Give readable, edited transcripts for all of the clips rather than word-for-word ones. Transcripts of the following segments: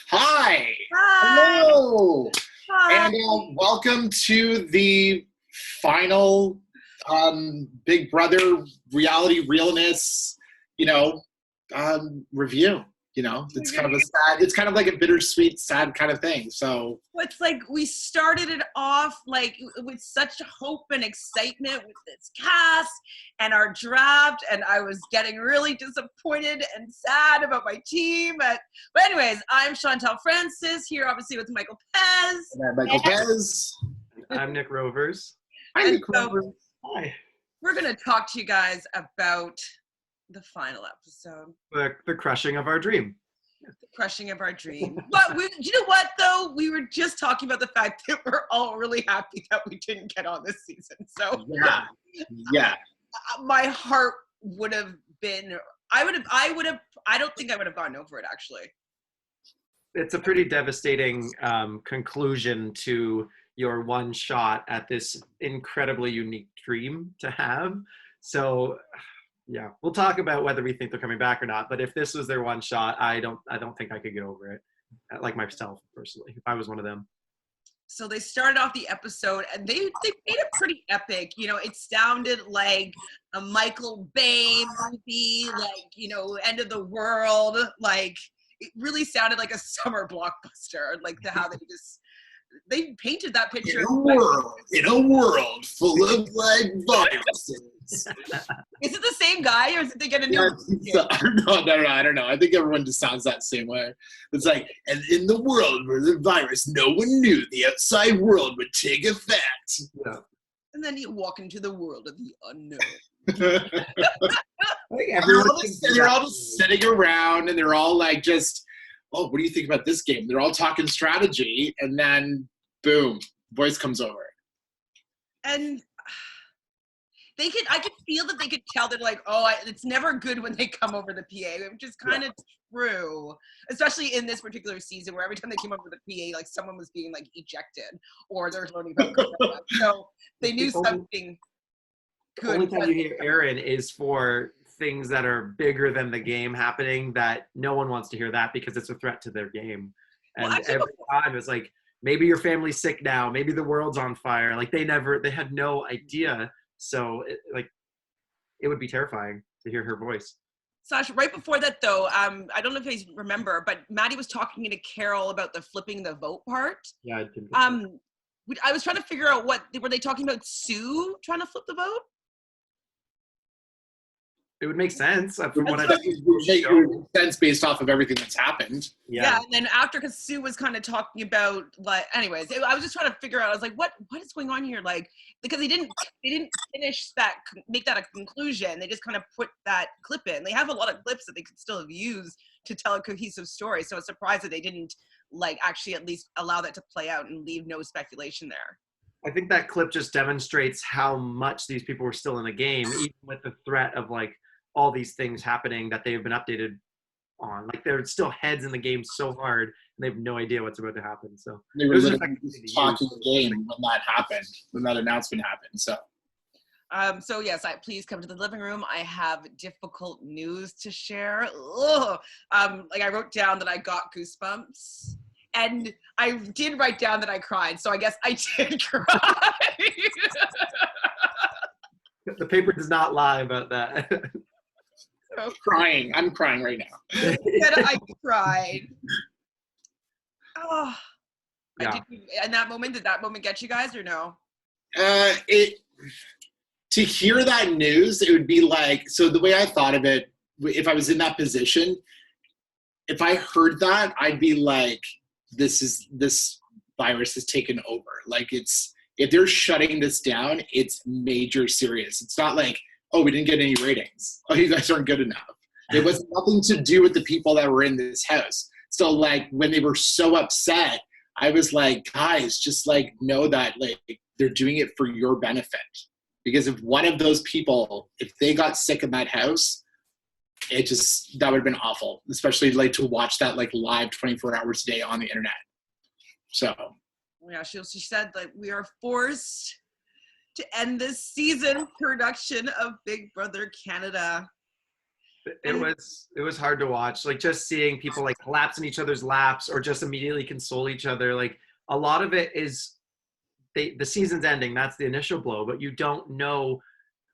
Hi. Hi. Hello. Hi. And welcome to the final Big Brother reality realness, review. It's kind of a sad, it's kind of like a bittersweet, sad kind of thing. So It's like we started it off like with such hope and excitement with this cast and our draft, and I was getting really disappointed and sad about my team. But anyways, I'm Chantal Francis here, obviously with Michael Pez. Michael Pez. I'm Nick Rovers. Hi, Nick So Rovers. Hi. we're gonna talk to you guys about the final episode. The crushing of our dream. The crushing of our dream. But you know what though? We were just talking about the fact that we're all really happy that we didn't get on this season. So Yeah. My heart would have been. I don't think I would have gotten over it actually. It's a pretty devastating conclusion to your one shot at this incredibly unique dream to have. So yeah, we'll talk about whether we think they're coming back or not. But if this was their one shot, I don't think I could get over it. Like myself personally, if I was one of them. So they started off the episode and they made it pretty epic. It sounded like a Michael Bay movie, like, end of the world. Like it really sounded like a summer blockbuster. Like how they painted that picture. In a world full of like viruses. Is it the same guy or is it they get a new No, I don't know. I think everyone just sounds that same way. It's like, and in the world where the virus, no one knew the outside world would take effect. Yeah. And then you walk into the world of the unknown. They're all just sitting around and they're all like just, oh, what do you think about this game? They're all talking strategy and then voice comes over. And I could feel that they could tell that like, it's never good when they come over the PA, which is kind of true, especially in this particular season where every time they came over the PA, like someone was being like ejected or they're learning about Corona. So they knew something good. The only time you hear Aaron is for things that are bigger than the game happening that no one wants to hear that because it's a threat to their game. And every time it's like, maybe your family's sick now, maybe the world's on fire. Like they had no idea. So it would be terrifying to hear her voice. Sasha, right before that though, I don't know if you remember, but Maddie was talking to Carol about the flipping the vote part. Yeah, I didn't. I was trying to figure out were they talking about Sue trying to flip the vote? It would make sense from what I've seen. It would make sense based off of everything that's happened. Yeah, and then after, because Sue was kind of talking about anyways, I was just trying to figure out. I was like, what is going on here? Like, because they didn't finish that, make that a conclusion. They just kind of put that clip in. They have a lot of clips that they could still have used to tell a cohesive story. So I was surprised that they didn't actually at least allow that to play out and leave no speculation there. I think that clip just demonstrates how much these people were still in the game, even with the threat of all these things happening that they have been updated on. Like they're still heads in the game so hard and they have no idea what's about to happen. So they were literally just talking the game when that happened, when that announcement happened. So yes, please come to the living room. I have difficult news to share. I wrote down that I got goosebumps. And I did write down that I cried, so I guess I did cry. The paper does not lie about that. I'm crying right now. I cried. Oh, yeah. In that moment, did that moment get you guys or no? To hear that news, it would be like, so the way I thought of it, if I was in that position, if I heard that, I'd be like, this virus has taken over. Like if they're shutting this down, it's major serious. It's not like, oh, we didn't get any ratings. Oh, you guys aren't good enough. It was nothing to do with the people that were in this house. So like when they were so upset, I was like, guys, just like know that like they're doing it for your benefit. Because if one of those people, if they got sick in that house, that would have been awful, especially like to watch that like live 24 hours a day on the internet. So yeah, she said that we are forced to end this season production of Big Brother Canada. And It was hard to watch. Like just seeing people like collapse in each other's laps or just immediately console each other. Like a lot of it is the season's ending. That's the initial blow, but you don't know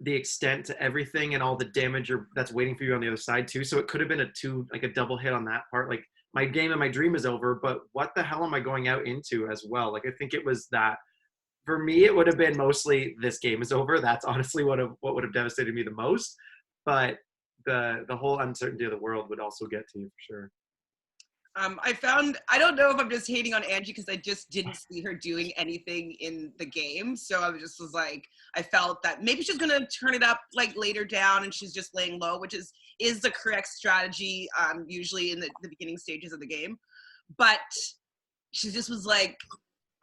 the extent to everything and all the damage that's waiting for you on the other side too. So it could have been a double hit on that part. Like my game and my dream is over, but what the hell am I going out into as well? Like I think it was that for me, it would have been mostly this game is over. That's honestly what would have devastated me the most. But the whole uncertainty of the world would also get to you for sure. I don't know if I'm just hating on Angie because I just didn't see her doing anything in the game. So I was like, I felt that maybe she's going to turn it up like later down and she's just laying low, which is the correct strategy usually in the beginning stages of the game. But she just was like,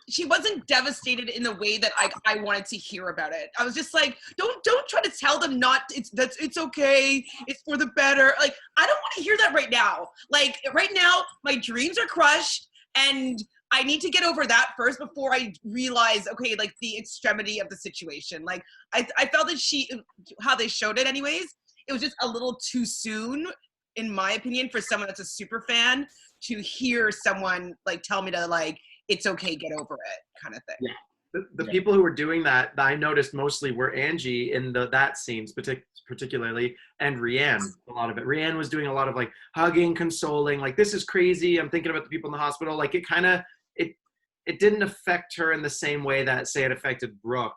she wasn't devastated in the way that I wanted to hear about it. I was just like, don't try to tell them it's okay. It's for the better. Like, I don't want to hear that right now. Like right now, my dreams are crushed and I need to get over that first before I realize, okay, like the extremity of the situation. Like I felt that how they showed it anyways, it was just a little too soon, in my opinion, for someone that's a super fan to hear someone like tell me to like, it's okay, get over it kind of thing. Yeah. The people who were doing that I noticed mostly were Angie in that scenes particularly, and Rianne, a lot of it. Rianne was doing a lot of like hugging, consoling, like this is crazy, I'm thinking about the people in the hospital. Like it didn't affect her in the same way that say it affected Brooke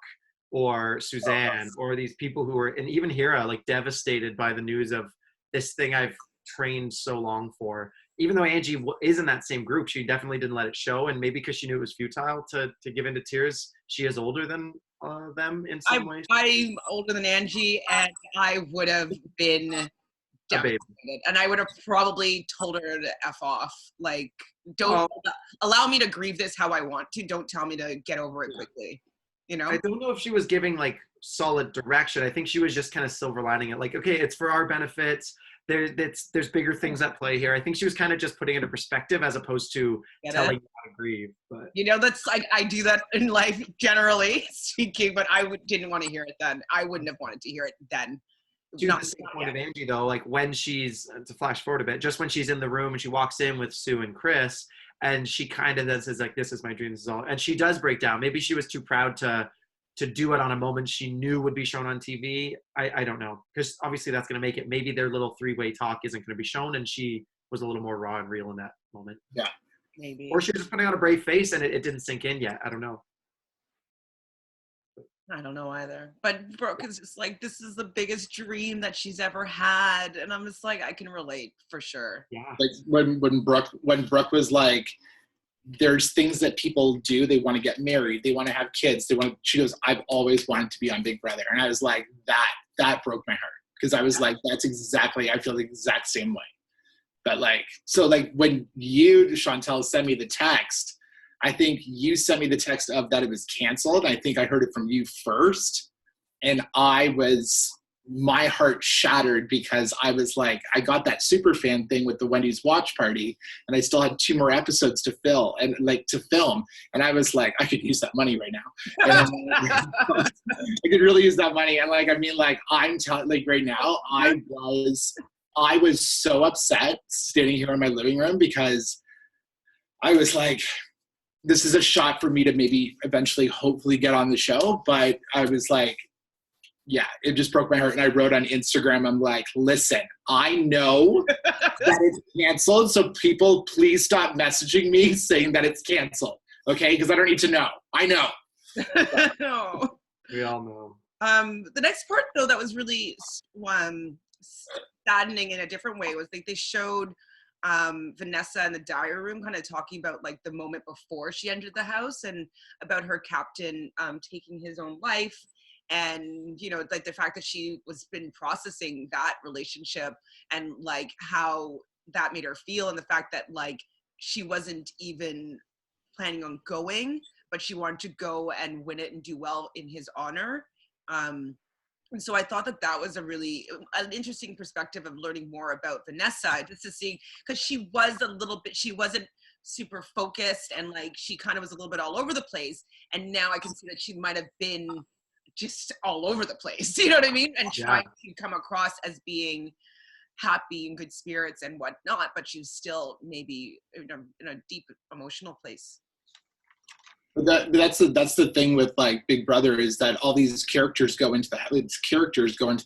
or Suzanne or these people who were, and even Hira, like devastated by the news of this thing I've trained so long for. Even though Angie is in that same group, she definitely didn't let it show. And maybe because she knew it was futile to give into tears, she is older than them in some ways. I'm older than Angie, and I would have been devastated. And I would have probably told her to F off. Like, don't allow me to grieve this how I want to. Don't tell me to get over it quickly. You know? I don't know if she was giving like solid direction. I think she was just kind of silver lining it. Like, okay, it's for our benefits. There's bigger things at play here. I think she was kind of just putting it into perspective as opposed to telling you how to grieve. But you know, that's like I do that in life generally speaking, but didn't want to hear it then. I wouldn't have wanted to hear it then. To the same point of Angie though, like when she's, to flash forward a bit, just when she's in the room and she walks in with Sue and Chris, and she kind of then says like, "This is my dream, this is all," and she does break down. Maybe she was too proud to do it on a moment she knew would be shown on TV. I don't know. Because obviously that's going to make it, maybe their little three-way talk isn't going to be shown, and she was a little more raw and real in that moment. Yeah. Maybe. Or she was just putting on a brave face and it didn't sink in yet. I don't know. I don't know either. But Brooke is just like, this is the biggest dream that she's ever had. And I'm just like, I can relate for sure. Yeah. Like when Brooke was like, there's things that people do. They want to get married. They want to have kids. She goes, I've always wanted to be on Big Brother. And I was like, that broke my heart. Because I was like, that's exactly, I feel the exact same way. But like, so like when you, Chantel, sent me the text, I think you sent me the text of that it was canceled. I think I heard it from you first. And my heart shattered because I was like, I got that super fan thing with the Wendy's watch party, and I still had 2 more episodes to film. And I was like, I could use that money right now. I could really use that money. And like, I mean, like I'm telling, like right now, I was so upset standing here in my living room because I was like, this is a shot for me to maybe eventually hopefully get on the show. But I was like, yeah, it just broke my heart. And I wrote on Instagram, I'm like, listen, I know that it's canceled. So people, please stop messaging me saying that it's canceled. Okay? Because I don't need to know. I know. No. We all know. The next part, though, that was really saddening in a different way was like they showed Vanessa in the diary room kind of talking about like the moment before she entered the house and about her captain taking his own life. And, you know, like the fact that she was been processing that relationship and like how that made her feel, and the fact that like she wasn't even planning on going, but she wanted to go and win it and do well in his honor. And so I thought that was an interesting perspective of learning more about Vanessa, just to see, because she wasn't super focused, and like she kind of was a little bit all over the place. And now I can see that she might have been just all over the place, you know what I mean? And trying to come across as being happy and good spirits and whatnot, but she's still maybe in a deep emotional place. But that's the thing with like Big Brother, is that all these characters go into the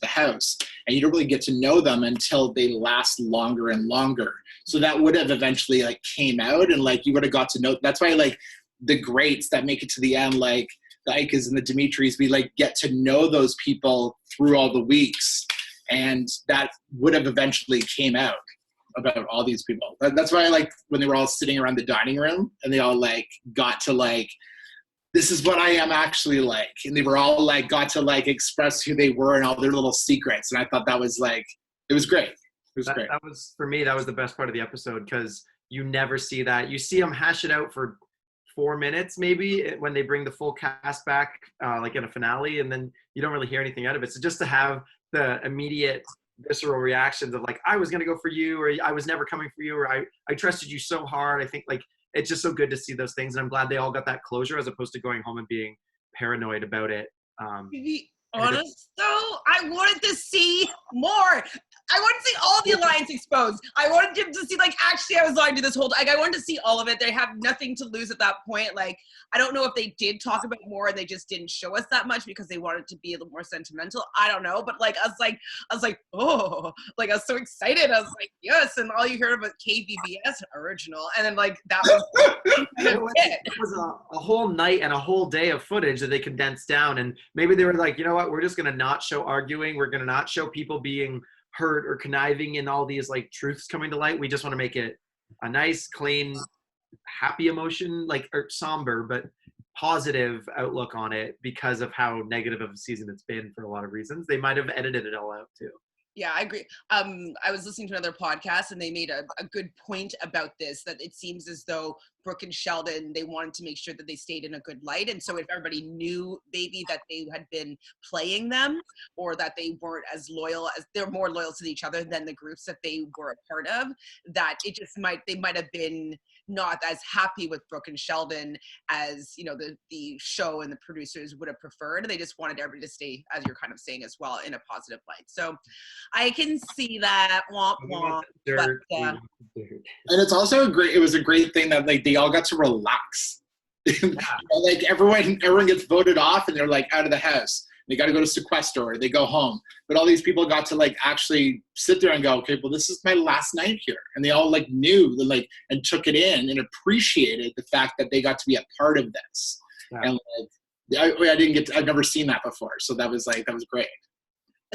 house, and you don't really get to know them until they last longer and longer. So that would have eventually like came out, and like you would have got to know. That's why like the greats that make it to the end, like the Ikas and the Dimitris, we like get to know those people through all the weeks, and that would have eventually came out about all these people. That's why I like when they were all sitting around the dining room and they all like got to like, this is what I am actually like. And they were all like, got to like express who they were and all their little secrets. And I thought that was like, it was great. It was great. That was, for me, that was the best part of the episode, because you never see that. You see them hash it out for 4 minutes maybe when they bring the full cast back, like in a finale, and then you don't really hear anything out of it. So just to have the immediate visceral reactions of like, I was going to go for you, or I was never coming for you, or I trusted you so hard. I think like it's just so good to see those things, and I'm glad they all got that closure as opposed to going home and being paranoid about it. To be honest though, I wanted to see more. I wanted to see all the alliance exposed. I wanted him to see, like, actually I was lying to this whole, like, I wanted to see all of it. They have nothing to lose at that point. Like, I don't know if they did talk about more and they just didn't show us that much because they wanted to be a little more sentimental. I don't know. But like, I was like, oh, like, I was so excited. I was like, yes. And all you heard about KBBS original. And then like, that was it. It was a whole night and a whole day of footage that they condensed down. And maybe they were like, you know what, we're just going to not show arguing. We're going to not show people being hurt or conniving in all these like truths coming to light. We just want to make it a nice, clean, happy emotion, like, or somber, but positive outlook on it because of how negative of a season it's been for a lot of reasons. They might have edited it all out too. Yeah, I agree. I was listening to another podcast and they made a good point about this, that it seems as though Brooke and Sheldon, they wanted to make sure that they stayed in a good light. And so if everybody knew maybe that they had been playing them, or that they weren't as loyal, as they're more loyal to each other than the groups that they were a part of, that it just they might have been not as happy with Brooke and Sheldon as, you know, the show and the producers would have preferred. They just wanted everybody to stay, as you're kind of saying as well, in a positive light. So I can see that. Womp womp. And it's also it was a great thing that like they all got to relax. Yeah. Like everyone gets voted off and they're like out of the house. They got to go to sequester, or they go home. But all these people got to like actually sit there and go, okay, well, this is my last night here. And they all like knew, like, and took it in and appreciated the fact that they got to be a part of this. Yeah. And like, I've never seen that before. So that was great.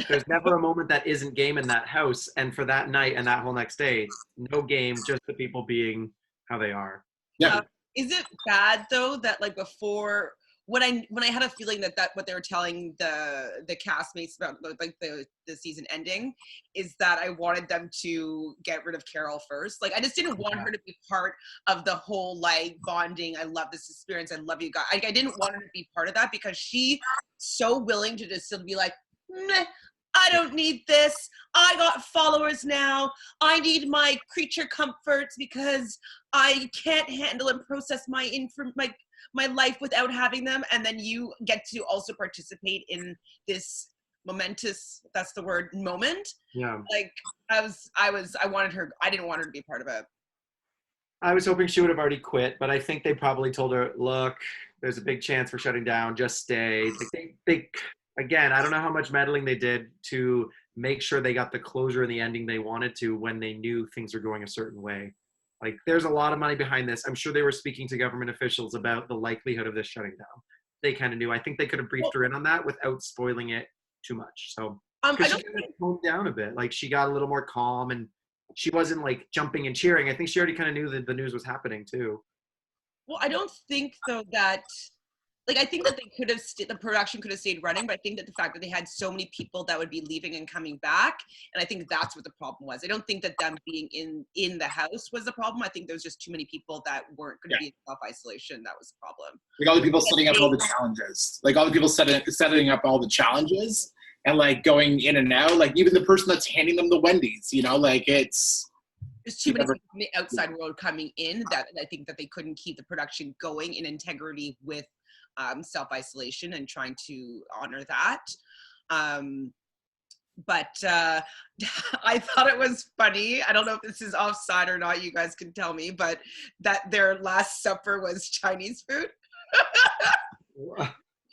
There's never a moment that isn't game in that house. And for that night and that whole next day, no game, just the people being how they are. Yeah. Is it bad though that like before, when I had a feeling that what they were telling the castmates about like the season ending is that I wanted them to get rid of Carol first. Like I just didn't want her to be part of the whole like bonding. I love this experience. I love you guys. I didn't want her to be part of that because she's so willing to just still be like, meh, I don't need this. I got followers now. I need my creature comforts because I can't handle and process my life without having them. And then you get to also participate in this momentous, that's the word, moment. Yeah. Like I wanted her, I didn't want her to be part of it. I was hoping she would have already quit, but I think they probably told her, look, there's a big chance for shutting down. Just stay. Like they again, I don't know how much meddling they did to make sure they got the closure and the ending they wanted to when they knew things were going a certain way. Like, there's a lot of money behind this. I'm sure they were speaking to government officials about the likelihood of this shutting down. They kind of knew. I think they could have briefed her in on that without spoiling it too much. So, because she kind of toned down a bit. Like, she got a little more calm and she wasn't, like, jumping and cheering. I think she already kind of knew that the news was happening, too. Well, I don't think, though, that... Like, I think that they could have, the production could have stayed running, but I think that the fact that they had so many people that would be leaving and coming back, and I think that's what the problem was. I don't think that them being in the house was the problem. I think there was just too many people that weren't going to be in self-isolation. That was the problem. Like all the people setting up all the challenges. Like all the people setting up all the challenges and like going in and out. Like even the person that's handing them the Wendy's, you know, like it's... There's too many people from the outside world coming in that I think that they couldn't keep the production going in integrity with self-isolation and trying to honor that. but I thought it was funny. I don't know if this is offside or not. You guys can tell me, but that their last supper was Chinese food.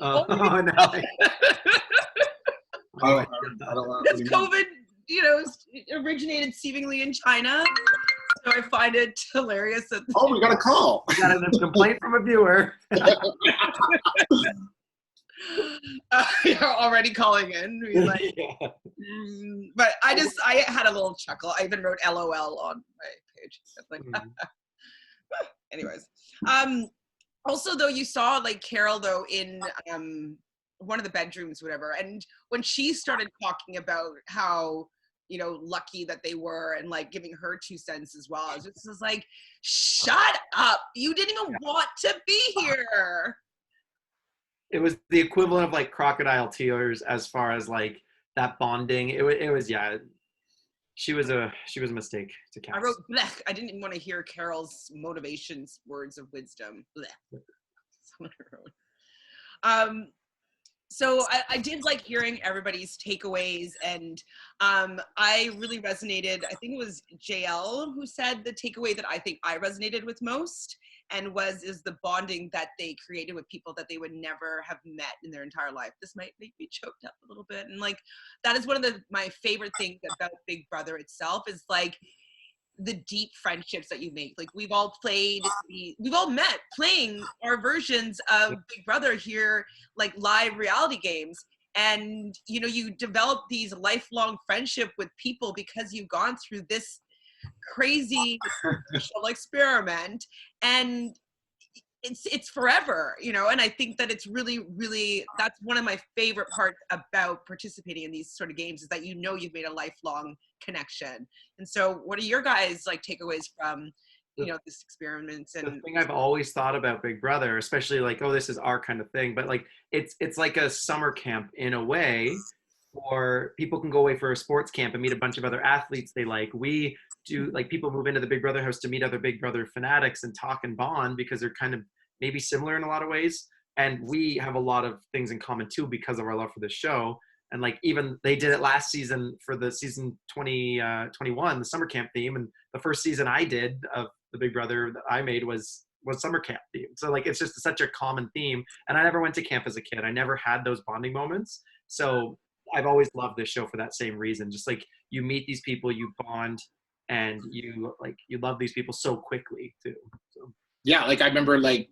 Oh no! I don't know. Because COVID, originated seemingly in China. So I find it hilarious that Oh, we got a call. We got a complaint from a viewer. you're already calling in. We're like, Yeah. But I had a little chuckle. I even wrote LOL on my page. Like, anyways. Also, though, you saw like Carol though in one of the bedrooms, whatever, and when she started talking about how lucky that they were and like giving her 2 cents as well, it was like, shut up! You didn't even want to be here. It was the equivalent of like crocodile tears as far as like that bonding. It was yeah. She was a mistake to cast. I wrote blech. I didn't even want to hear Carol's motivations, words of wisdom. Blech. So I did like hearing everybody's takeaways, and I really resonated. I think it was JL who said the takeaway that I think I resonated with most, and is the bonding that they created with people that they would never have met in their entire life. This might make me choked up a little bit, and like that is one of my favorite things about Big Brother itself is like the deep friendships that you make. Like we've all met playing our versions of Big Brother here, like live reality games. And, you develop these lifelong friendship with people because you've gone through this crazy social experiment, and it's forever, and I think that it's really, really, that's one of my favorite parts about participating in these sort of games is that you've made a lifelong connection. And so what are your guys like takeaways from this experiment? And the thing I've always thought about Big Brother, especially like, oh, this is our kind of thing, but like it's like a summer camp in a way, or people can go away for a sports camp and meet a bunch of other athletes they like. We do, like, people move into the Big Brother house to meet other Big Brother fanatics and talk and bond because they're kind of maybe similar in a lot of ways. And we have a lot of things in common too because of our love for the show. And like even they did it last season for the season 2021, the summer camp theme. And the first season I did of the Big Brother that I made was summer camp theme. So like it's just such a common theme. And I never went to camp as a kid. I never had those bonding moments. So I've always loved this show for that same reason. Just like you meet these people, you bond, and you love these people so quickly too. So. Yeah, like I remember like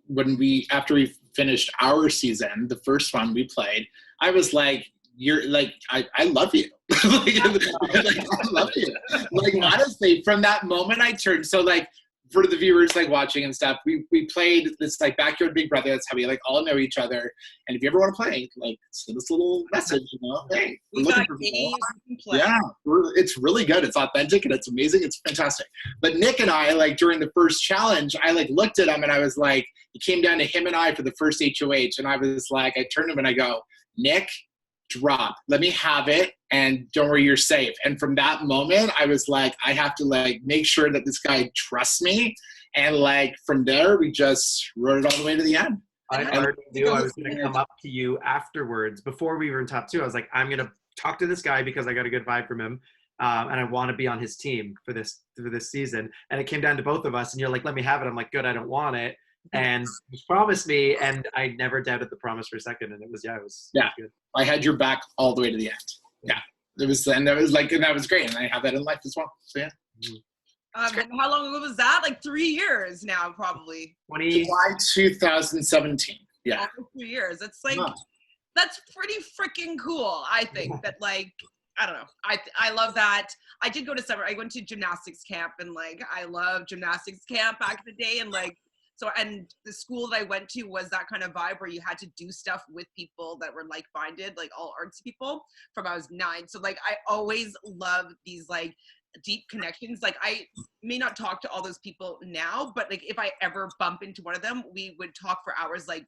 after we finished our season, the first one we played, I was like, you're like, I love you. like, I love you. Like honestly, from that moment I turned, so like for the viewers like watching and stuff, we played this like backyard Big Brother. That's how we like all know each other. And if you ever want to play, like send us a little message, hey, we're looking for people. Yeah, it's really good. It's authentic and it's amazing. It's fantastic. But Nick and I, like during the first challenge, I like looked at him and I was like, it came down to him and I for the first HOH. And I was like, I turned to him and I go, Nick, drop, let me have it, and don't worry, you're safe. And from that moment I was like, I have to like make sure that this guy trusts me, and like from there we just wrote it all the way to the end. I already knew I was going to come up to you afterwards before we were in top 2. I was like, I'm going to talk to this guy because I got a good vibe from him, and I want to be on his team for this season. And it came down to both of us, and you're like, let me have it. I'm like, good, I don't want it. And you promised me, and I never doubted the promise for a second. And it was good. I had your back all the way to the end. Yeah, it was, and that was great. And I have that in life as well. So yeah. How long ago was that? Like 3 years now, probably. July 2017. Yeah. Almost 3 years. It's like, that's pretty freaking cool. I think that like, I don't know. I love that. I did go to I went to gymnastics camp, and like, I love gymnastics camp back in the day. And like, so, and the school that I went to was that kind of vibe where you had to do stuff with people that were like-minded, like all arts people from I was 9. So like, I always love these like deep connections. Like I may not talk to all those people now, but like if I ever bump into one of them, we would talk for hours like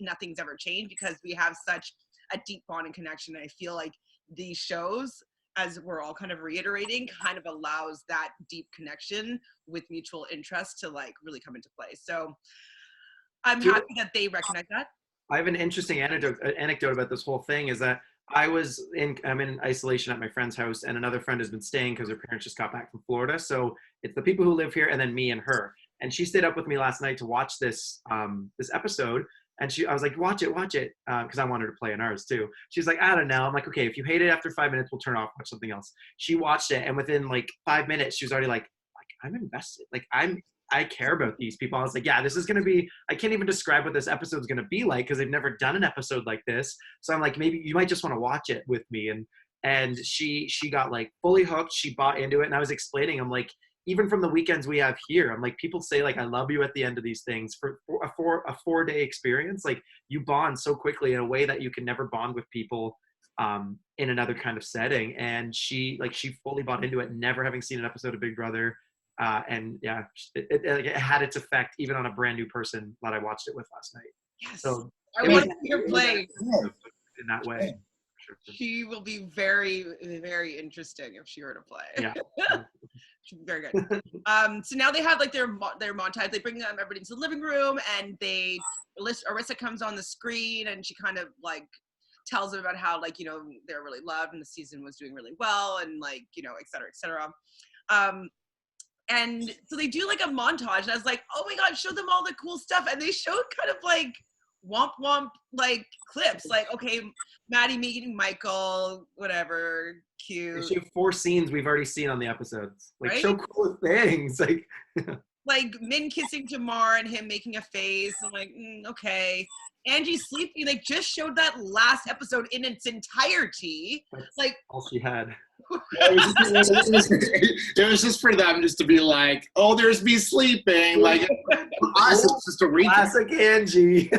nothing's ever changed because we have such a deep bond and connection. And I feel like these shows, as we're all kind of reiterating, kind of allows that deep connection with mutual interest to like really come into play. So I'm happy that they recognize that. I have an interesting anecdote about this whole thing is that I'm in isolation at my friend's house, and another friend has been staying because her parents just got back from Florida. So it's the people who live here, and then me and her. And she stayed up with me last night to watch this episode. And I was like, watch it, because I wanted to play in ours too. She's like, I don't know. I'm like, okay, if you hate it after 5 minutes, we'll turn off, watch something else. She watched it, and within like 5 minutes, she was already like I'm invested. Like I care about these people. I was like, yeah, this is going to be, I can't even describe what this episode is going to be like because they've never done an episode like this. So I'm like, maybe you might just want to watch it with me. And she got like fully hooked. She bought into it. And I was explaining, I'm like, even from the weekends we have here, I'm like, people say like, I love you at the end of these things for a 4-day experience. Like you bond so quickly in a way that you can never bond with people in another kind of setting. And she fully bought into it, never having seen an episode of Big Brother. And yeah, it had its effect even on a brand new person that I watched it with last night. Yes. So I want to see her play in that way. Sure. She will be very, very interesting if she were to play. Yeah. She'll be very good. So now they have like their montage. They bring everybody into the living room, and Arissa comes on the screen, and she kind of like tells them about how like, you know, they're really loved and the season was doing really well, and like, you know, et cetera, et cetera. And so they do like a montage, and I was like, oh my God, show them all the cool stuff. And they showed kind of like womp womp like clips, like, okay, Maddie meeting Michael, whatever, cute. They show 4 scenes we've already seen on the episodes. Like Right? show cool things. Like Min kissing Jamar and him making a face. I'm like, okay. Angie sleeping, like just showed that last episode in its entirety. That's like all she had. It was just for them just to be like, oh, there's me sleeping. Like, for us, it's just a recap. Classic Angie.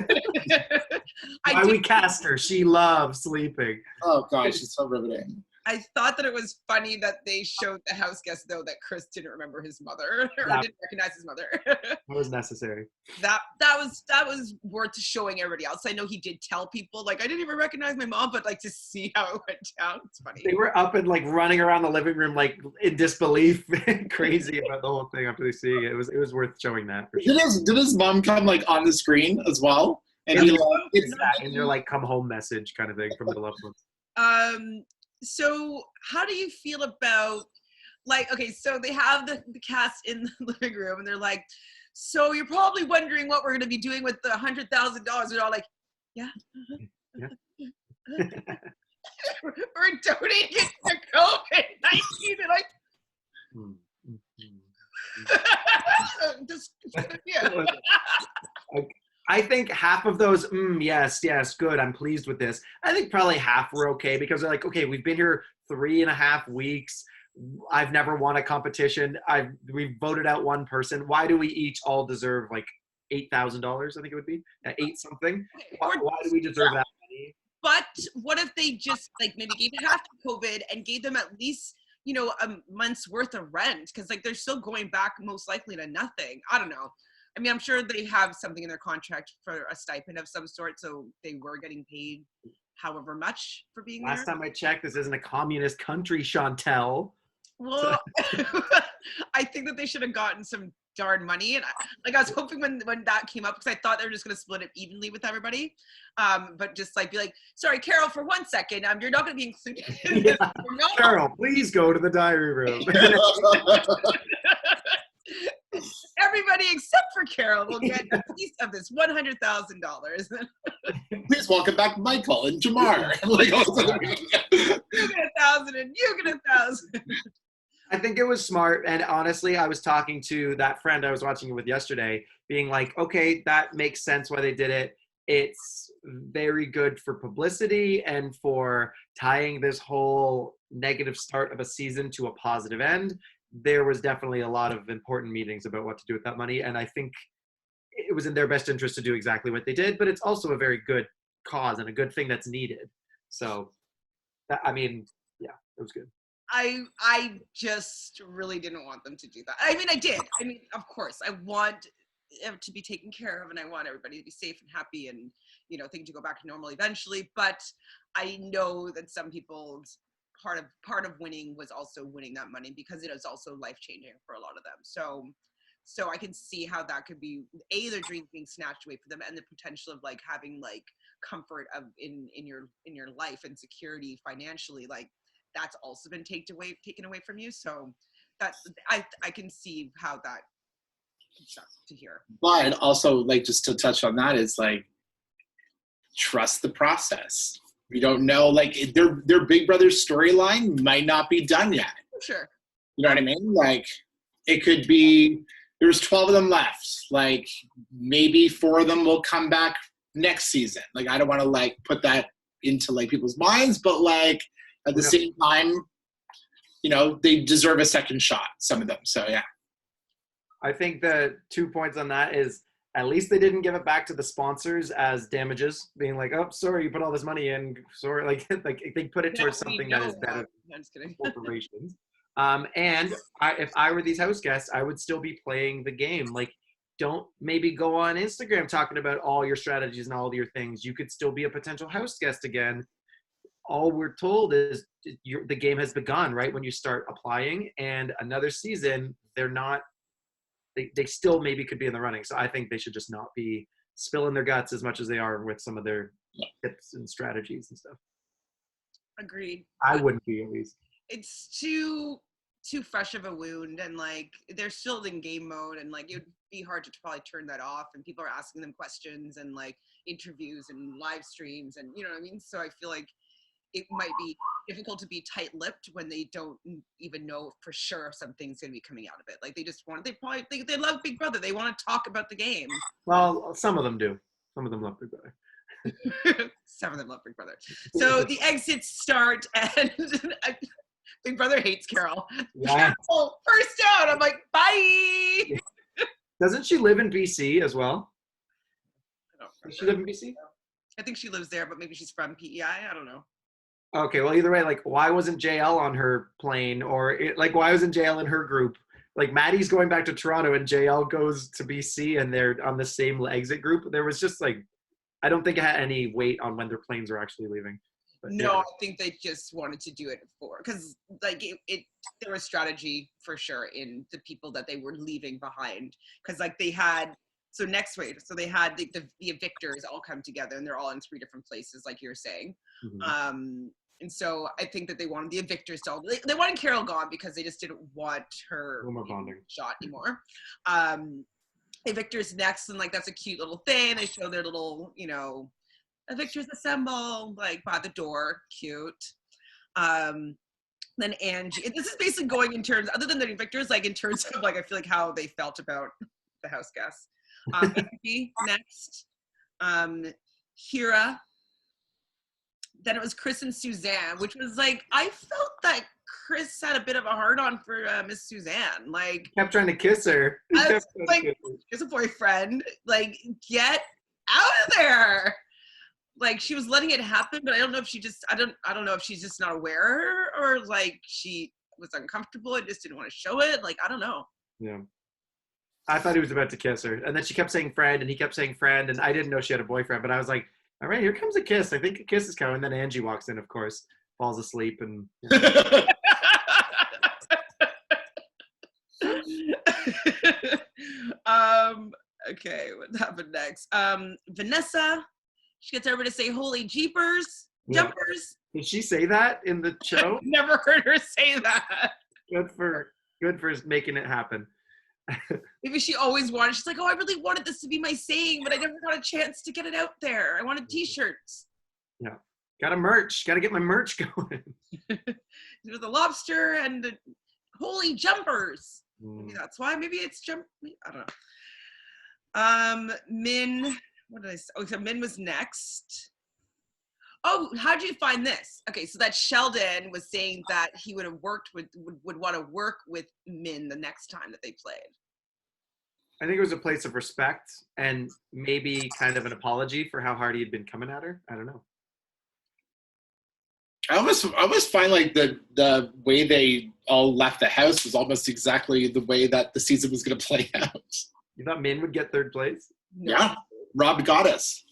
Why we cast her. She loves sleeping. Oh, gosh, it's so riveting. I thought that it was funny that they showed the house guest, though, that Chris didn't remember his mother or didn't recognize his mother. That was necessary. That was worth showing everybody else. I know he did tell people, like, I didn't even recognize my mom, but like to see how it went down, it's funny. They were up and like running around the living room like in disbelief, crazy about the whole thing after they see it. It was worth showing that. For sure. Did his mom come like on the screen as well? And it's that in their like come home message kind of thing from the loved ones. So how do you feel about, like, okay, so they have the cast in the living room, and they're like, so you're probably wondering what we're going to be doing with the $100,000. They're all like, yeah. Yeah. We're donating it to COVID-19. They're like, just, yeah. I think half of those, yes, good, I'm pleased with this. I think probably half were okay because they're like, okay, we've been here 3.5 weeks. I've never won a competition. We've voted out one person. Why do we each all deserve like $8,000? I think it would be 8 something. Why do we deserve that money? But what if they just like maybe gave half to COVID and gave them at least, you know, a month's worth of rent? Because like they're still going back most likely to nothing. I don't know. I mean, I'm sure they have something in their contract for a stipend of some sort, so they were getting paid however much for being there. Last time I checked, this isn't a communist country, Chantel. Well, I think that they should have gotten some darn money, and I was hoping when that came up, because I thought they were just going to split it evenly with everybody, but just like be like, sorry, Carol, for 1 second, you're not going to be included in this. Yeah. Carol, please go to the diary room. Everybody except for Carol will get a piece of this $100,000. Please welcome back Michael and Jamar. Like, You get 1,000 and you get 1,000. I think it was smart. And honestly, I was talking to that friend I was watching it with yesterday, being like, okay, that makes sense why they did it. It's very good for publicity and for tying this whole negative start of a season to a positive end. There was definitely a lot of important meetings about what to do with that money. And I think it was in their best interest to do exactly what they did, but it's also a very good cause and a good thing that's needed. So, I mean, yeah, it was good. I just really didn't want them to do that. I mean, I did. I mean, of course, I want it to be taken care of, and I want everybody to be safe and happy, and, you know, things to go back to normal eventually. But I know that some people's part of winning was also winning that money, because it is also life changing for a lot of them. So So I can see how that could be their dreams being snatched away from them, and the potential of like having like comfort of in your life and security financially, like that's also been taken away from you. So that's I can see how that sucks to hear. But also, like, just to touch on that is like, trust the process. We don't know, like, their Big Brother storyline might not be done yet. Sure. You know what I mean? Like, it could be there's 12 of them left. Like, maybe 4 of them will come back next season. Like, I don't want to like put that into like people's minds, but like at the same time, you know, they deserve a second shot, some of them. So yeah. I think the 2 points on that is, at least they didn't give it back to the sponsors as damages, being like, "Oh, sorry, you put all this money in. Sorry," like they put it towards something that is better for corporations. And if I were these house guests, I would still be playing the game. Like, don't maybe go on Instagram talking about all your strategies and all your things. You could still be a potential house guest again. All we're told is the game has begun, right? When you start applying, and another season, they're not. They still maybe could be in the running. So I think they should just not be spilling their guts as much as they are with some of their tips and strategies and stuff. Agreed. I wouldn't be, at least. It's too fresh of a wound, and like they're still in game mode, and like it would be hard to probably turn that off, and people are asking them questions and like interviews and live streams, and you know what I mean? So I feel like it might be difficult to be tight-lipped when they don't even know for sure if something's going to be coming out of it. Like they love Big Brother. They want to talk about the game. Well, some of them do. Some of them love Big Brother. Some of them love Big Brother. So the exits start, and Big Brother hates Carol. Yeah. Carol, first out. I'm like, bye. Doesn't she live in BC as well? Does she live in BC? I think she lives there, but maybe she's from PEI. I don't know. Okay, well, either way, like, why wasn't JL on her plane? Or, why wasn't JL in her group? Like, Maddie's going back to Toronto and JL goes to BC and they're on the same exit group. There was just, like, I don't think it had any weight on when their planes were actually leaving. But, no, yeah. I think they just wanted to do it because, like, there was strategy for sure in the people that they were leaving behind. Because, like, they had, so they had the evictors all come together, and they're all in 3 different places, like you're saying. Mm-hmm. And so I think that they wanted the evictors to all, they wanted Carol gone because they just didn't want her shot anymore. Evictors next, and like that's a cute little thing. They show their little, you know, evictors assemble like by the door, cute. Then Angie. This is basically going in terms, other than the evictors, like in terms of like I feel like how they felt about the house guests. Angie next. Hira. Then it was Chris and Suzanne, which was like, I felt that Chris had a bit of a hard-on for Miss Suzanne. Like, kept trying to kiss her. I was like, here's a boyfriend. Like, get out of there. Like, she was letting it happen, but I don't know if she just, I don't know if she's just not aware or like she was uncomfortable and just didn't want to show it. Like, I don't know. Yeah. I thought he was about to kiss her. And then she kept saying friend, and he kept saying friend, and I didn't know she had a boyfriend, but I was like, all right, here comes a kiss. I think a kiss is coming. And then Angie walks in, of course, falls asleep. And okay, what happened next? Vanessa, she gets everybody to say holy jeepers, jumpers. Did she say that in the show? Never heard her say that. Good for making it happen. Maybe she always wanted, she's like, oh, I really wanted this to be my saying, but I never got a chance to get it out there. I wanted t-shirts. Yeah. Got to get my merch going. With a lobster and holy jumpers. Maybe that's why. Maybe it's I don't know. Min, what did I say? Oh, so Min was next. Oh, how'd you find this? Okay, so that Sheldon was saying that he would want to work with Min the next time that they played. I think it was a place of respect and maybe kind of an apology for how hard he had been coming at her. I don't know. I almost find like the way they all left the house was almost exactly the way that the season was going to play out. You thought Min would get 3rd place? No. Yeah, Rob got us.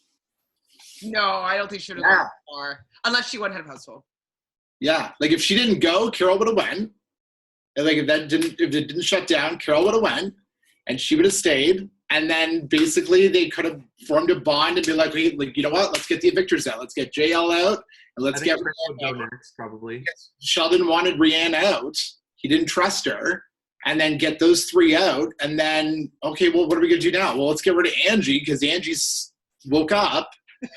No, I don't think she would have gone far. Unless she won head of household. Yeah, like if she didn't go, Carol would have won. And like if it didn't shut down, Carol would have won. and she would have stayed. And then basically they could have formed a bond and be like, hey, like, you know what? Let's get the evictors out. Let's get JL out, and let's get Chris would go next, probably. Sheldon wanted Rihanna out. He didn't trust her. And then get those three out. And then, okay, well, what are we going to do now? Well, let's get rid of Angie because Angie's woke up.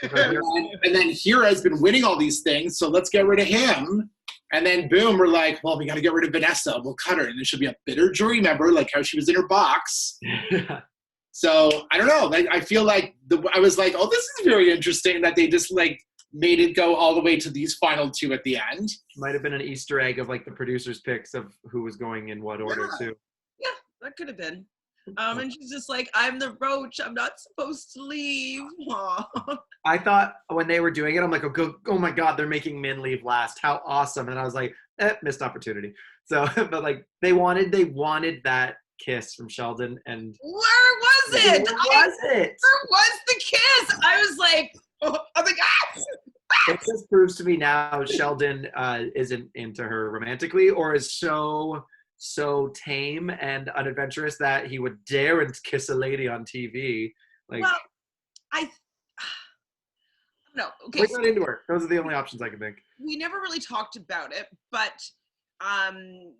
And then Hira's been winning all these things, so let's get rid of him. And then boom, we're like, well, we got to get rid of Vanessa. We'll cut her. And there should be a bitter jury member, like how she was in her box. So I don't know. Like, I feel like I was like, oh, this is very interesting that they just like made it go all the way to these final two at the end. Might have been an Easter egg of like the producers' picks of who was going in what order too. Yeah, that could have been. And she's just like, I'm the roach. I'm not supposed to leave. I thought when they were doing it, I'm like, oh my God, they're making Min leave last. How awesome. And I was like, missed opportunity. So, but like they wanted that kiss from Sheldon. And where was it? Where was the kiss? I was like, ah! It just proves to me now Sheldon isn't into her romantically, or is so tame and unadventurous that he would dare and kiss a lady on TV. Like, well, no. Okay, not into her. Those are the only options I can think. We never really talked about it, but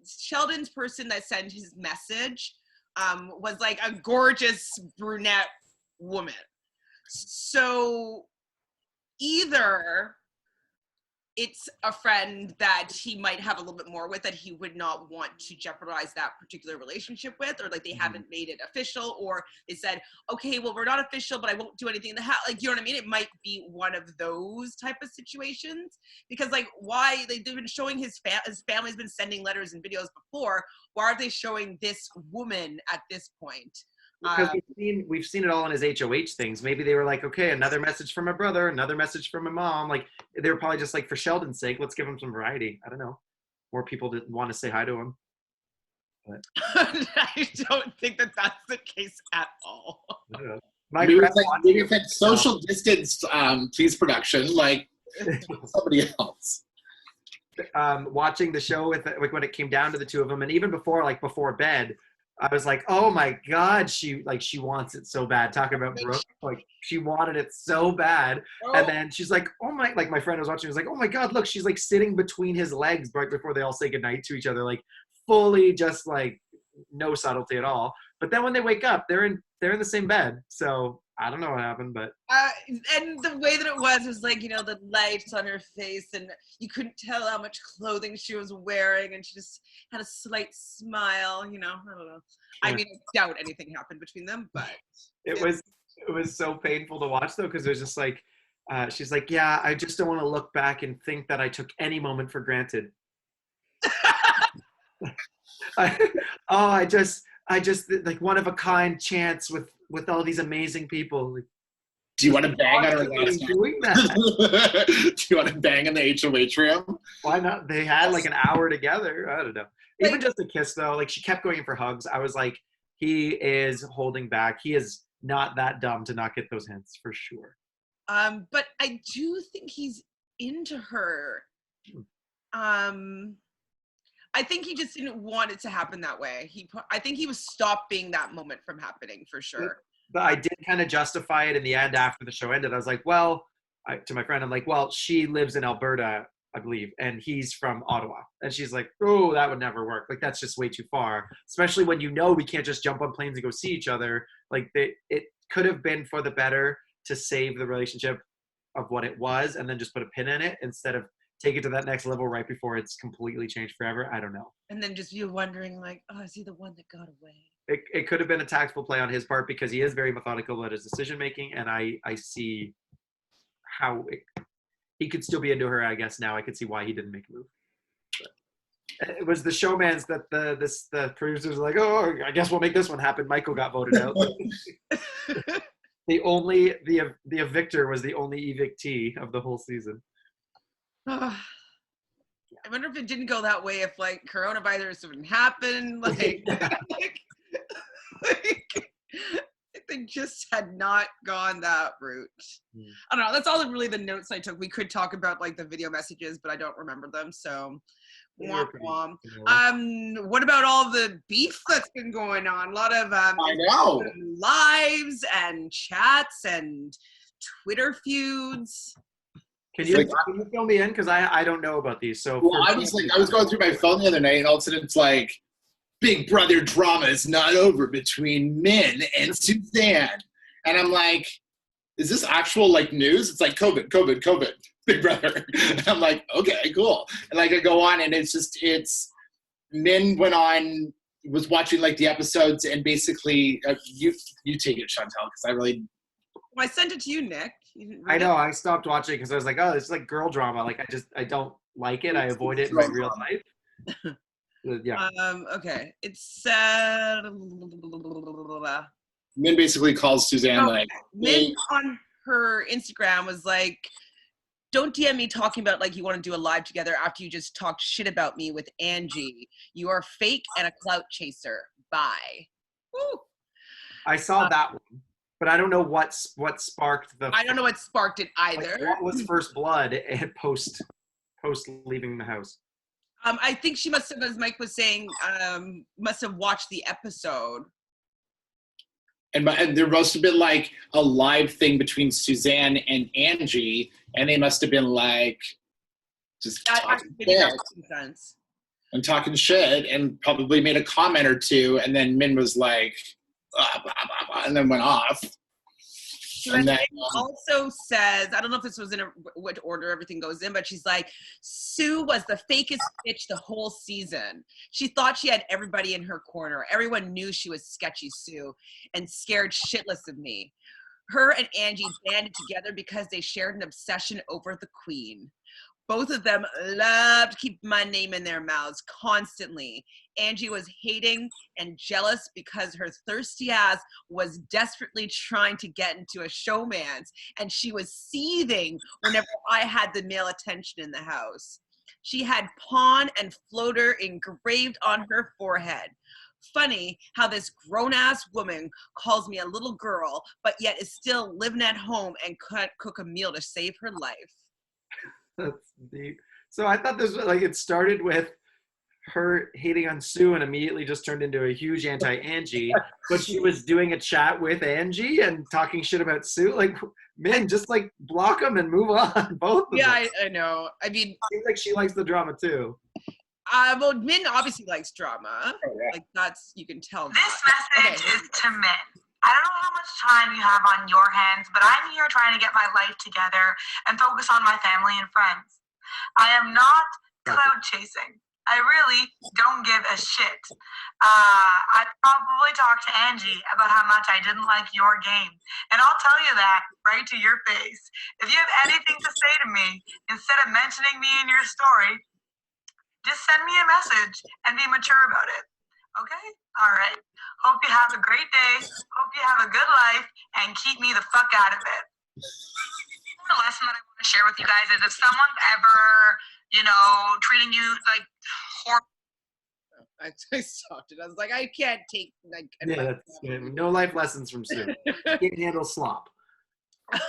Sheldon's person that sent his message was like a gorgeous brunette woman. So either it's a friend that he might have a little bit more with that he would not want to jeopardize that particular relationship with, or like they haven't made it official, or they said, okay, well, we're not official, but I won't do anything in the house. Like, you know what I mean? It might be one of those type of situations, because like, why they've been showing his family's been sending letters and videos before. Why are they showing this woman at this point? Because we've seen it all in his HOH things. Maybe they were like, okay, another message from my brother, another message from my mom. Like, they were probably just like, for Sheldon's sake, let's give him some variety. I don't know. More people didn't want to say hi to him. But I don't think that that's the case at all. Maybe it's like social distance police production, like somebody else. Watching the show with like when it came down to the two of them, and even before bed, I was like, oh my God, she wants it so bad. Talking about Brooke, like she wanted it so bad. Oh. And then she's like, oh my, like my friend was watching, was like, oh my God, look, she's like sitting between his legs right before they all say goodnight to each other, like fully just like no subtlety at all. But then when they wake up, they're in the same bed. So I don't know what happened, but and the way that it was like, you know, the lights on her face, and you couldn't tell how much clothing she was wearing, and she just had a slight smile. You know, I don't know. Yeah. I mean, I doubt anything happened between them, but it was so painful to watch though, because it was just like she's like, yeah, I just don't want to look back and think that I took any moment for granted. I just like one of a kind chance with all these amazing people. Like, do you want to bang on her last doing that? Do you want to bang in the HOH room? Why not? They had like an hour together. I don't know. Even just a kiss though, like she kept going in for hugs. I was like, he is holding back. He is not that dumb to not get those hints for sure. But I do think he's into her. I think he just didn't want it to happen that way. I think he was stopping that moment from happening for sure. But I did kind of justify it in the end after the show ended. I was like, well, to my friend, I'm like, well, she lives in Alberta, I believe, and he's from Ottawa. And she's like, oh, that would never work. Like, that's just way too far. Especially when you know we can't just jump on planes and go see each other. Like, it could have been for the better to save the relationship of what it was and then just put a pin in it instead of take it to that next level right before it's completely changed forever. I don't know. And then just you wondering like, oh, is he the one that got away? It could have been a tactful play on his part because he is very methodical about his decision making, and I see how he could still be into her. I guess now I could see why he didn't make a move. But it was the showmans that the producers were like, oh, I guess we'll make this one happen. Michael got voted out. the evictor was the only evictee of the whole season. I wonder if it didn't go that way if like coronavirus wouldn't happen. Like, they just had not gone that route. Hmm. I don't know. That's all really the notes I took. We could talk about like the video messages, but I don't remember them. So, They womp were pretty womp. vanilla. What about all the beef that's been going on? A lot of I know. lives and chats and Twitter feuds. Can you fill me in? Because I don't know about these. So Well, I was going through my phone the other night, and all of a sudden it's like, Big Brother drama is not over between Min and Suzanne. And I'm like, is this actual like news? It's like COVID, Big Brother. And I'm like, okay, cool. And like I go on, and it's Min was watching like the episodes, and basically you take it, Chantel, because I really. Well, I sent it to you, Nick. I know. I stopped watching because I was like, oh, it's like girl drama. Like I don't like it. I avoid it in my real life. Yeah. Okay. It said. Min basically calls Suzanne like. Min on her Instagram was like, "Don't DM me talking about like you want to do a live together after you just talked shit about me with Angie. You are fake and a clout chaser. Bye." Woo. I saw that one, but I don't know what sparked the. I don't know what sparked it either. Like, what was first blood and post leaving the house? I think she must have, as Mike was saying, must have watched the episode. And there must have been like a live thing between Suzanne and Angie, and they must have been like just talking shit, and probably made a comment or two, and then Min was like, blah, blah, blah, blah, and then went off. And then also says, I don't know if this was in what order everything goes in, but she's like, Sue was the fakest bitch the whole season. She thought she had everybody in her corner. Everyone knew she was sketchy Sue and scared shitless of me. Her and Angie banded together because they shared an obsession over the queen. Both of them loved to keep my name in their mouths constantly. Angie was hating and jealous because her thirsty ass was desperately trying to get into a showmance, and she was seething whenever I had the male attention in the house. She had pawn and floater engraved on her forehead. Funny how this grown-ass woman calls me a little girl, but yet is still living at home and cook a meal to save her life. That's deep. So I thought this was like, it started with her hating on Sue and immediately just turned into a huge anti-Angie, but she was doing a chat with Angie and talking shit about Sue. Like, man, just like block them and move on. Both of them. Yeah, I know. I mean, seems like she likes the drama too. Well, Min obviously likes drama. Oh, yeah. Like, that's, you can tell. This message is to Min. I don't know how much time you have on your hands, but I'm here trying to get my life together and focus on my family and friends. I am not cloud chasing. I really don't give a shit. I'd probably talk to Angie about how much I didn't like your game. And I'll tell you that right to your face. If you have anything to say to me, instead of mentioning me in your story, just send me a message and be mature about it. Okay? All right. Hope you have a great day. Hope you have a good life, and keep me the fuck out of it. The lesson that I want to share with you guys is if someone's ever, treating you like horrible. I stopped it. I was like, I can't take like. Yeah, that's no life lessons from Sue. Can't handle slop. I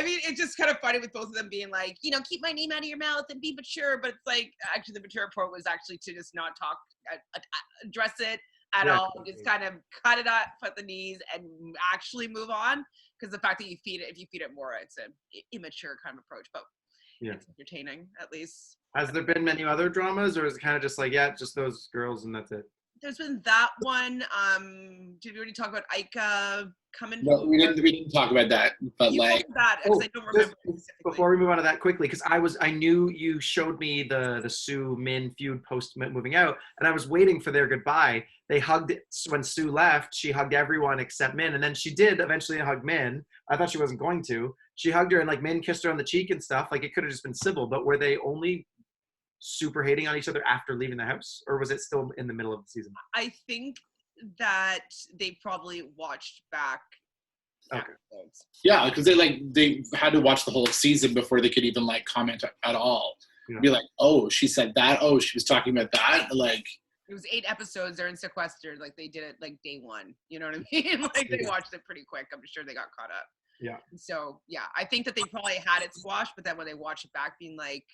mean, it's just kind of funny with both of them being like, keep my name out of your mouth and be mature. But it's like, actually, the mature part was actually to just not talk, address it at all. Just kind of cut it up, put the knees, and actually move on. Because the fact that if you feed it more, it's an immature kind of approach. But it's entertaining, at least. Has there been many other dramas, or is it kind of just like, just those girls and that's it? There's been that one. Did we already talk about Ika coming? No, we didn't talk about that. But I don't remember before we move on to that quickly, because I knew you showed me the Sue Min feud post moving out, and I was waiting for their goodbye. They hugged when Sue left. She hugged everyone except Min, and then she did eventually hug Min. I thought she wasn't going to. She hugged her, and like Min kissed her on the cheek and stuff. Like, it could have just been civil, but were they only super hating on each other after leaving the house, or was it still in the middle of the season? I think that they probably watched back. Okay. Episodes. Yeah, because they had to watch the whole season before they could even like comment at all. Yeah. Be like, oh, she said that. Oh, she was talking about that. Like, It was 8 episodes. They're in sequestered. Like they did it like day one. You know what I mean? Like they watched it pretty quick. I'm sure they got caught up. Yeah. So yeah, I think that they probably had it squashed, but then when they watch it back, being like,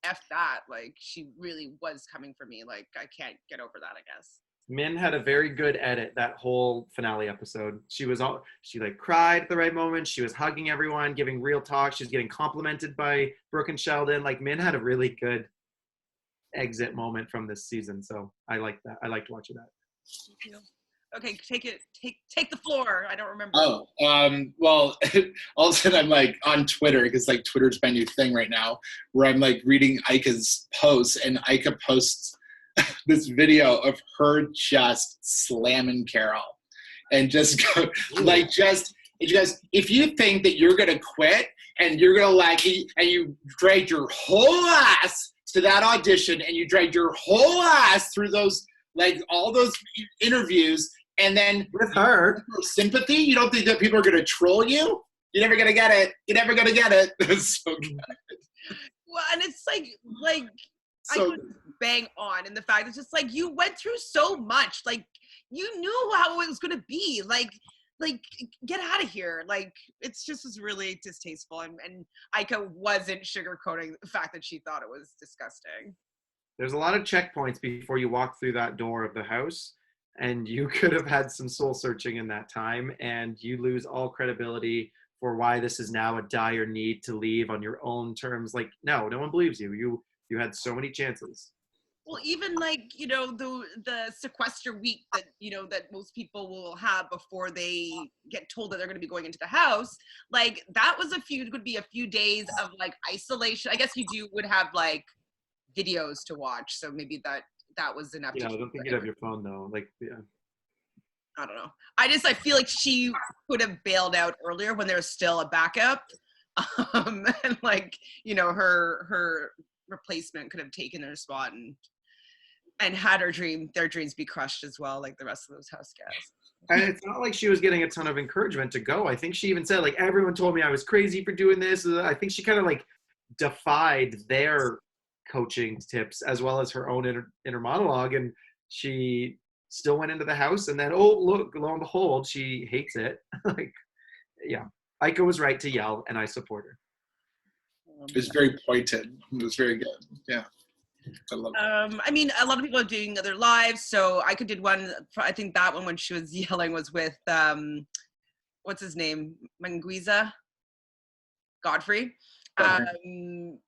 "F that!" Like she really was coming for me. Like I can't get over that. I guess. Min had a very good edit that whole finale episode. She like cried at the right moment. She was hugging everyone, giving real talk. She was getting complimented by Brooke and Sheldon. Like Min had a really good exit moment from this season. So I like that. I liked watching that. Thank you. Okay, take the floor. I don't remember. Oh, well, all of a sudden I'm like on Twitter because like Twitter's my new thing right now, where I'm like reading Ika's posts, and Ika posts this video of her just slamming Carol, and just go, like just you guys, if you think that you're gonna quit and you're gonna like and you dragged your whole ass to that audition and you dragged your whole ass through those like all those interviews, and then with her sympathy, you don't think that people are gonna troll you? You're never gonna get it. You're never gonna get it. It's so good. Well, and it's like So I could bang on, and the fact it's just like you went through so much. Like you knew how it was gonna be. Like get out of here. Like it's just was really distasteful, and Ika wasn't sugarcoating the fact that she thought it was disgusting. There's a lot of checkpoints before you walk through that door of the house, and you could have had some soul searching in that time, and you lose all credibility for why this is now a dire need to leave on your own terms. Like, no one believes you. You had so many chances. Well, even like, you know, the sequester week that, you know, that most people will have before they get told that they're going to be going into the house, like that was would be a few days of like isolation. I guess would have like videos to watch. So maybe that was enough. Yeah, I don't think you'd have your phone though. Like, yeah. I don't know. I feel like she could have bailed out earlier when there was still a backup. And like, you know, her replacement could have taken their spot and had their dreams be crushed as well, like the rest of those house guests. And it's not like she was getting a ton of encouragement to go. I think she even said, like, everyone told me I was crazy for doing this. I think she kind of like defied their coaching tips as well as her own inner monologue. And she still went into the house, and then, oh, look, lo and behold, she hates it. Like, yeah, Ika was right to yell, and I support her. it was very pointed. It was very good. Yeah. I love it. I mean, a lot of people are doing other lives. So Ika did one, I think that one when she was yelling was with, what's his name? Manguiza? Godfrey.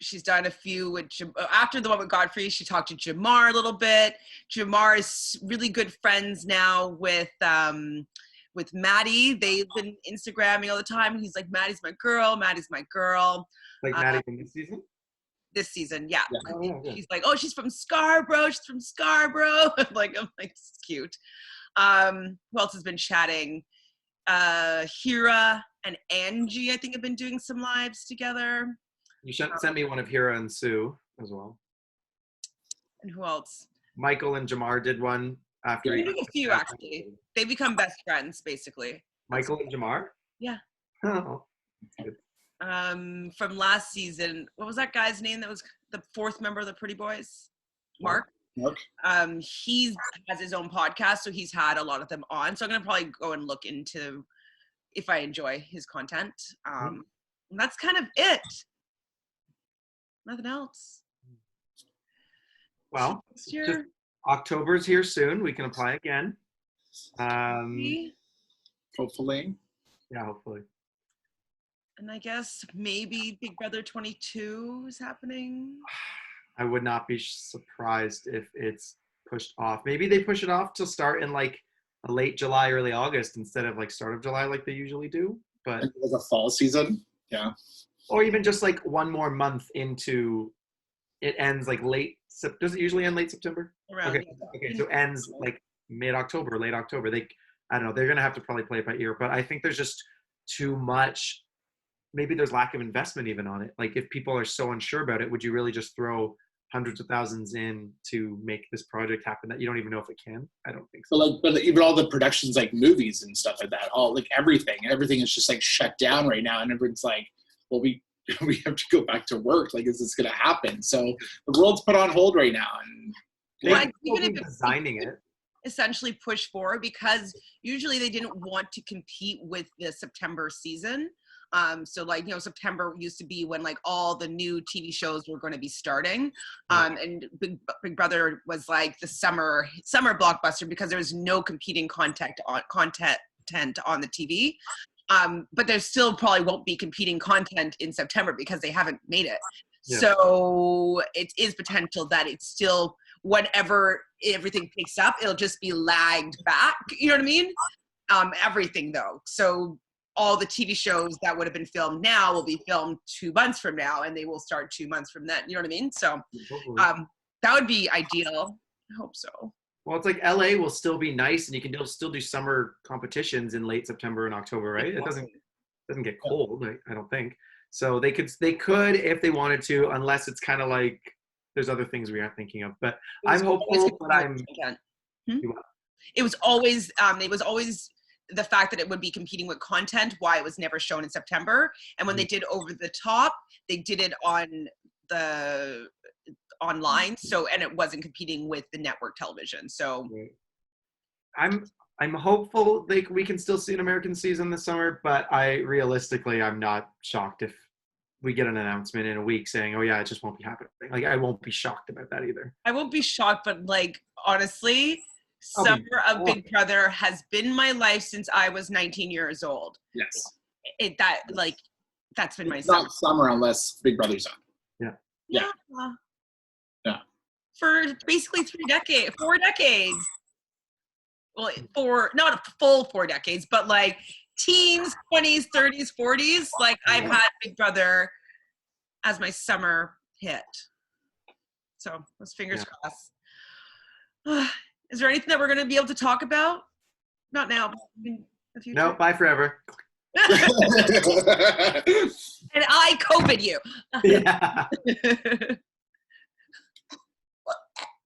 She's done a few with after the one with Godfrey. She talked to Jamar a little bit. Jamar is really good friends now with Maddie. They've been Instagramming all the time. He's like, Maddie's my girl. Maddie's my girl. Like Maddie from this season? This season, yeah. Yeah. She's like, oh, she's from Scarborough. She's from Scarborough. I'm like, it's cute. Who else has been chatting? Hira and Angie, I think, have been doing some lives together. You should send me one of Hira and Sue as well. And who else? Michael and Jamar did one after. They're doing a few, actually. They become best friends, basically. Michael and Jamar? Yeah. Oh, that's good. From last season, what was that guy's name that was the fourth member of the Pretty Boys? Mark. He has his own podcast, so he's had a lot of them on. So I'm gonna probably go and look into if I enjoy his content. And that's kind of it. Nothing else. Well, just October's here soon. We can apply again. Hopefully. Yeah, hopefully. And I guess maybe Big Brother 22 is happening. I would not be surprised if it's pushed off. Maybe they push it off to start in like a late July, early August instead of like start of July like they usually do. But like a fall season. Yeah. Or even just like one more month into it ends like late. Does it usually end late September? Around, okay. So it ends like mid-October, late October. I don't know. They're gonna have to probably play it by ear. But I think there's just too much. Maybe there's lack of investment even on it. Like if people are so unsure about it, would you really just throw hundreds of thousands in to make this project happen that you don't even know if it can? I don't think so. But even all the productions, like movies and stuff like that, all like everything is just like shut down right now, and everyone's like, well, we have to go back to work. Like, is this going to happen? So the world's put on hold right now, and They Yeah. could still Even be if designing it. essentially push for, because usually they didn't want to compete with the September season. So like, you know, September used to be when like all the new TV shows were going to be starting. And Big Brother was like the summer blockbuster because there was no competing content on the TV. But there still probably won't be competing content in September because they haven't made it. Yeah. So it is potential that it's still, whenever everything picks up, it'll just be lagged back. You know what I mean? Everything though. So all the TV shows that would have been filmed now will be filmed 2 months from now, and they will start 2 months from then. You know what I mean? So that would be ideal. I hope so. Well, it's like LA will still be nice, and you can still do summer competitions in late September and October, right? Exactly. It doesn't get cold, I don't think. So they could if they wanted to, unless it's kind of like there's other things we aren't thinking of. But I'm hopeful, but It was always the fact that it would be competing with content, why it was never shown in September. And when they did Over the Top, they did it on the online, so, and it wasn't competing with the network television. So I'm hopeful we can still see an American season this summer, but I'm not shocked if we get an announcement in a week saying, oh yeah, it just won't be happening. Like, I won't be shocked about that either. I won't be shocked, but like, honestly, summer of Big Brother has been my life since I was 19 years old. Yes. That's been my It's summer. not summer unless Big Brother's on. Yeah. For basically 4 decades. Well, not a full 4 decades, but like teens, 20s, 30s, 40s. Like, I've had Big Brother as my summer hit. So let's fingers crossed. Is there anything that we're going to be able to talk about? Not now, but in the future. No, bye forever. And I COVID you. Yeah.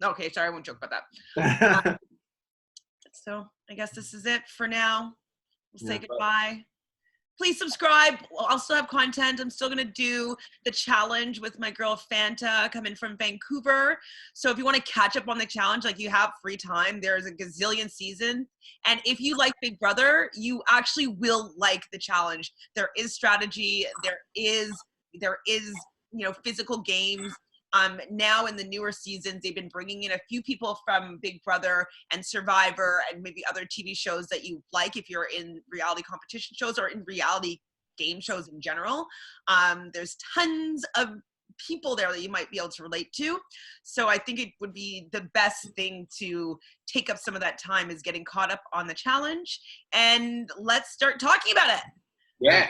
Okay, sorry, I won't joke about that. So I guess this is it for now. We'll say goodbye. Please subscribe. I'll still have content. I'm still going to do the challenge with my girl Fanta coming from Vancouver. So if you want to catch up on the challenge, like, you have free time, there's a gazillion seasons. And if you like Big Brother, you actually will like the challenge. There is strategy. There is, you know, physical games. Now in the newer seasons, they've been bringing in a few people from Big Brother and Survivor and maybe other TV shows that you like if you're in reality competition shows or in reality game shows in general. There's tons of people there that you might be able to relate to. So I think it would be the best thing to take up some of that time is getting caught up on the challenge, and let's start talking about it. Yeah.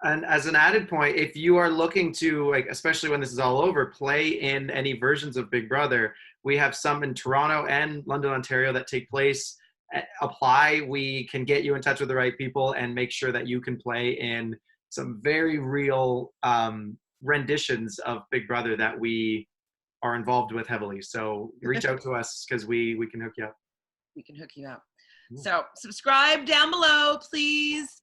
And as an added point, if you are looking to, like, especially when this is all over, play in any versions of Big Brother, we have some in Toronto and London, Ontario that take place. Apply. We can get you in touch with the right people and make sure that you can play in some very real renditions of Big Brother that we are involved with heavily. So reach out to us because we can hook you up. We can hook you up. So subscribe down below, please.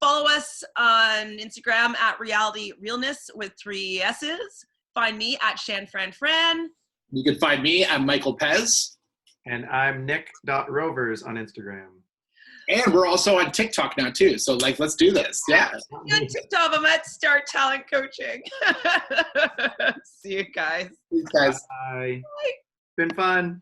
Follow us on Instagram at Realness with 3 S's. Find me at ShanFranFran. You can find me. I'm Michael Pez. And I'm Nick.Rovers on Instagram. And we're also on TikTok now too. So like, let's do this. Yeah. On TikTok, I'm at Start Talent Coaching. See you guys. Thanks, guys. Bye. Been fun.